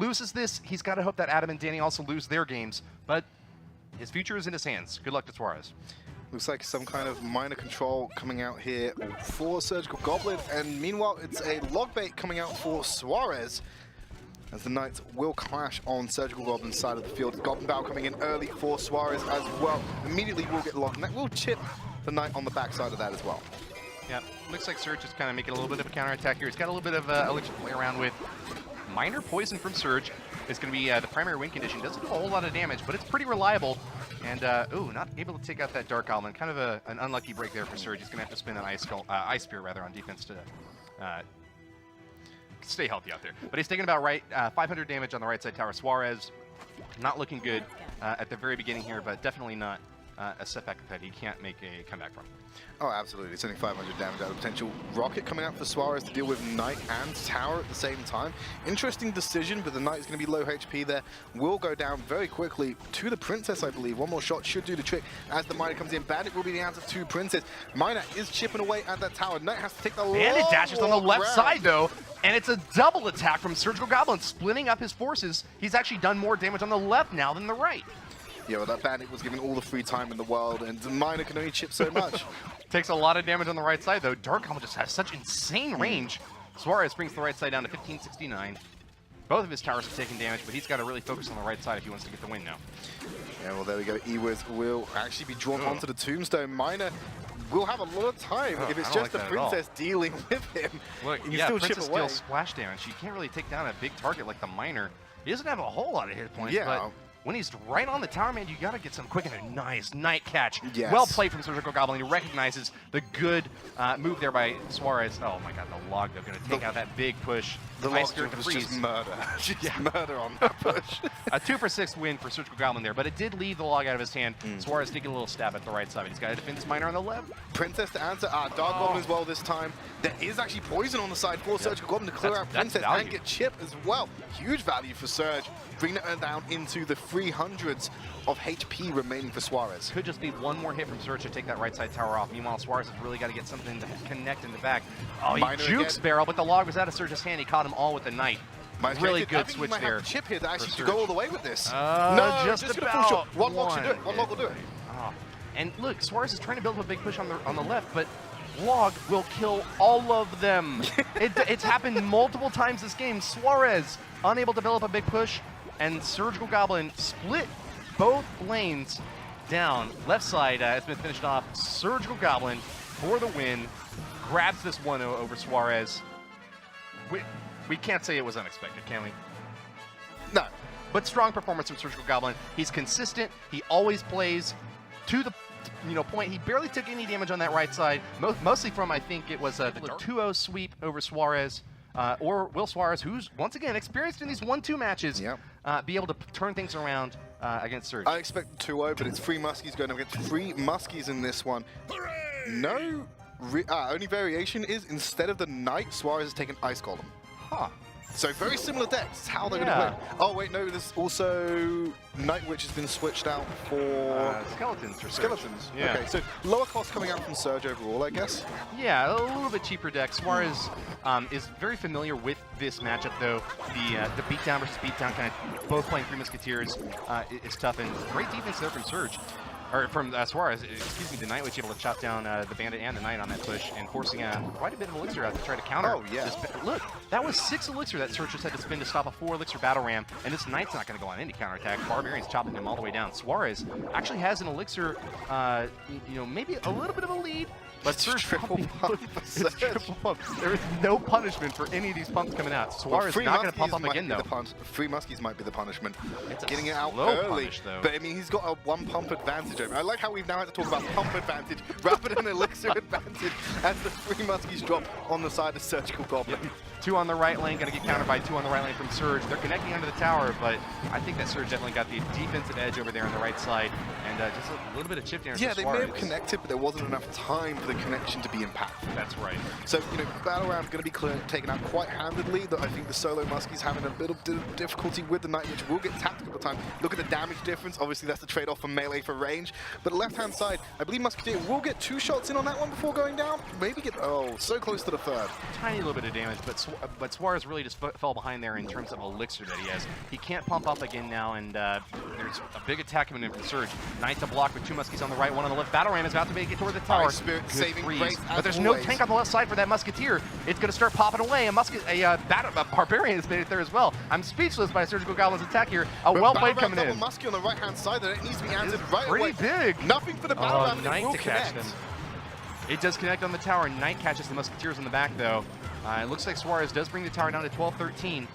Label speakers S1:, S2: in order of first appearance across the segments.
S1: loses this, he's got to hope that Adam and Danny also lose their games, but his future is in his hands. Good luck to Suaareez.
S2: Looks like some kind of minor control coming out here for Surgical Goblin, and meanwhile it's a log bait coming out for Suaareez, as the Knights will clash on Surgical Goblin's side of the field. Goblin Bow coming in early for Suaareez as well. Immediately will get logged, and that will chip the Knight on the backside of that as well.
S1: Yeah, looks like Surge is kind of making a little bit of a counterattack here. He's got a little bit of elixir to play around with. Minor poison from Surge is going to be the primary win condition. Doesn't do a whole lot of damage, but it's pretty reliable. And, ooh, not able to take out that Dark Goblin. Kind of an unlucky break there for Surge. He's going to have to spin an Ice Spear rather on defense to stay healthy out there. But he's taking about 500 damage on the right side tower. Suaareez not looking good at the very beginning here, but definitely not a setback that he can't make a comeback from.
S2: Oh, absolutely. Sending 500 damage out of potential rocket coming out for Suaareez to deal with Knight and Tower at the same time. Interesting decision, but the Knight is going to be low HP there. Will go down very quickly to the Princess, I believe. One more shot should do the trick as the Miner comes in. Bandit will be the answer to Princess. Miner is chipping away at that tower. Knight has to take the
S1: Bandit dashes on the left side, though, and it's a double attack from Surgical Goblin, splitting up his forces. He's actually done more damage on the left now than the right.
S2: Yeah, well, that Bandit was given all the free time in the world, and the Miner can only chip so much.
S1: Takes a lot of damage on the right side, though. Dark Goblin just has such insane range. Suaareez brings the right side down to 1569. Both of his towers are taking damage, but he's got to really focus on the right side if he wants to get the win now.
S2: Yeah, well, there we go. Ewiz will actually be drawn onto the Tombstone. Miner will have a lot of time if it's just the Princess dealing with him.
S1: Look, yeah, Princess deals splash damage. You can't really take down a big target like the Miner. He doesn't have a whole lot of hit points, but when he's right on the tower, man, you got to get some quick and a nice Knight catch.
S2: Yes.
S1: Well played from Surgical Goblin. He recognizes the good move there by Suaareez. Oh my god, the log, though, going to take out that big push.
S2: The log was just murder. Just murder on that push.
S1: A 2 for 6 win for Surgical Goblin there, but it did leave the log out of his hand. Suaareez taking a little stab at the right side. He's got to defend this Miner on the left.
S2: Princess to answer. Dark Goblin as well this time. There is actually poison on the side for Surgical Goblin to clear out Princess and get Chip as well. Huge value for Surge. Bring that down into the 300s of HP remaining for Suaareez.
S1: Could just be one more hit from Surge to take that right side tower off. Meanwhile, Suaareez has really got to get something to connect in the back. Oh, he jukes Barrel, but the log was out of Surge's hand. He caught them all with the Knight. Really good switch there.
S2: Might have Chip here to actually go all the way with this.
S1: No, just about
S2: one log should do it. One log will do it.
S1: And look, Suaareez is trying to build up a big push on the left, but log will kill all of them. It's happened multiple times this game. Suaareez unable to build up a big push, and Surgical Goblin split both lanes down. Left side has been finished off. Surgical Goblin for the win. Grabs this 1-0 over Suaareez. We can't say it was unexpected, can we?
S2: No.
S1: But strong performance from Surgical Goblin. He's consistent. He always plays to the point. He barely took any damage on that right side. Mostly from, I think it was the 2-0 sweep over Suaareez. Or will Suaareez, who's once again experienced in these 1-2 matches, be able to turn things around against Surge?
S2: I expect 2-0, but it's 3 Muskies going up against 3 Muskies in this one. No, only variation is instead of the Knight, Suaareez has taken Ice Golem.
S1: Huh.
S2: So very similar decks. It's how they're going to play. Oh wait, no, there's also Night Witch has been switched out for
S1: Skeletons. For
S2: Skeletons.
S1: Yeah.
S2: Okay, so lower cost coming out from Surge overall, I guess.
S1: Yeah, a little bit cheaper deck. Suaareez is very familiar with this matchup, though. The beatdown versus beatdown, kind of both playing 3 Musketeers, is tough, and great defense there from Surge. Or from Suaareez, excuse me, the Night Witch able to chop down the Bandit and the Knight on that push, and forcing quite a bit of elixir out to try to counter.
S2: Oh, yeah.
S1: Look, that was 6 elixir that Surge just had to spend to stop a 4 elixir battle ram, and this Knight's not going to go on any counterattack. Barbarian's chopping him all the way down. Suaareez actually has an elixir, maybe a little bit of a lead, but Surge triple pump. It's triple pump. There is no punishment for any of these pumps coming out. Suaareez not going to pump up again, though.
S2: 3 Muskies might be the punishment.
S1: It's
S2: getting it out early, but I mean, he's got a 1 pump advantage over. I like how we've now had to talk about pump advantage rather than elixir advantage as the 3 Muskies drop on the side of Surgical Goblin.
S1: 2 on the right lane, going to get countered by 2 on the right lane from Surge. They're connecting under the tower, but I think that Surge definitely got the defensive edge over there on the right side, and just a little bit of chip damage.
S2: Yeah, they may have connected, but there wasn't enough time for the connection to be impactful.
S1: That's right.
S2: So, Battle Ram's going to be taken out quite handedly. I think the solo Muskies having a little bit of difficulty with the Knight, which will get tactical time. Look at the damage difference. Obviously, that's the trade-off from melee for range. But left-hand side, I believe Musketeer will get 2 shots in on that one before going down. Maybe get, so close to the 3rd.
S1: Tiny little bit of damage, but Suaareez really just fell behind there in terms of elixir that he has. He can't pump up again now, and there's a big attack coming in from Surge. Knight to block with 2 Muskies on the right, 1 on the left. Battle Ram is about to make it toward the tower.
S2: Spirit saving grace,
S1: but there's no tank on the left side for that Musketeer. It's going to start popping away. A Barbarian has made it there as well. I'm speechless by Surgical Goblin's attack here. Well played coming in.
S2: Muskie on the right-hand side that it needs to be answered right away.
S1: Pretty big.
S2: Nothing for the Battle Ram,
S1: Knight
S2: it will
S1: to catch
S2: connect.
S1: them. It does connect on the tower. Knight catches the Musketeers in the back, though. It looks like Suaareez does bring the tower down to 12-13.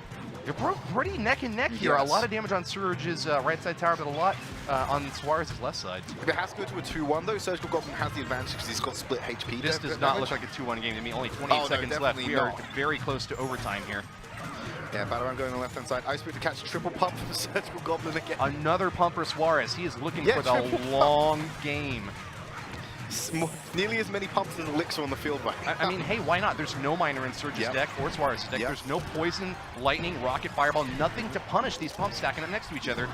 S1: You're pretty neck and neck here.
S2: Yes.
S1: A lot of damage on Surge's right side tower, but a lot on Suaareez's left side.
S2: If it has to go to a 2-1 though, Surgical Goblin has the advantage because he's got split HP.
S1: This does not look like a 2-1 game to me. Only 28 seconds left. We are very close to overtime here.
S2: Yeah, Battle Ram going on the left-hand side. Ice Spirit to catch a triple pump from Surgical Goblin again.
S1: Another pump for Suaareez. He is looking for the long game.
S2: Nearly as many pumps as Elixir on the field right now.
S1: I mean, hey, why not? There's no miner in Surge's deck or Suaareez's deck. There's no poison, lightning, rocket, fireball, nothing to punish these pumps stacking up next to each other.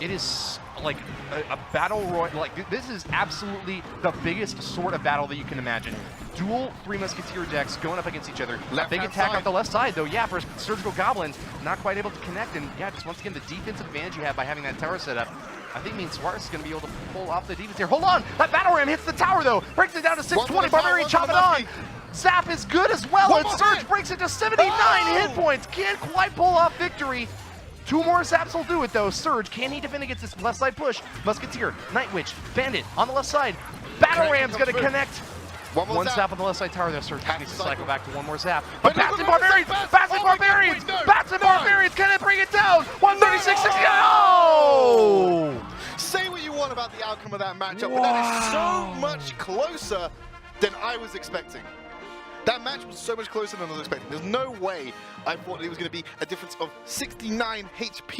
S1: It is like a battle royale. Like, this is absolutely the biggest sort of battle that you can imagine. Dual 3 Musketeer decks going up against each other. A big attack off the left side, though. Yeah, for Surgical Goblin, not quite able to connect. And yeah, just once again, the defensive advantage you have by having that tower set up. I think means Suaareez is going to be able to pull off the defense here. Hold on! That Battle Ram hits the tower, though. Breaks it down to 620. Barbarian chop it on. Zap is good as well. And Surge breaks it to 79 hit points. Can't quite pull off victory. 2 more zaps will do it, though. Surge, can he defend against this left side push? Musketeer, Night Witch, Bandit on the left side. Battle Ram's going to connect. One zap on the left side tower there. Surge needs to cycle back to 1 more zap. But Bats and Barbarians! Bats and Barbarians! Bats and Barbarians! Can it bring it down? 136 60. Oh!
S2: Say what you want about the outcome of that matchup, but that is so much closer than I was expecting. That match was so much closer than I was expecting. There's no way I thought it was going to be a difference of 69 HP.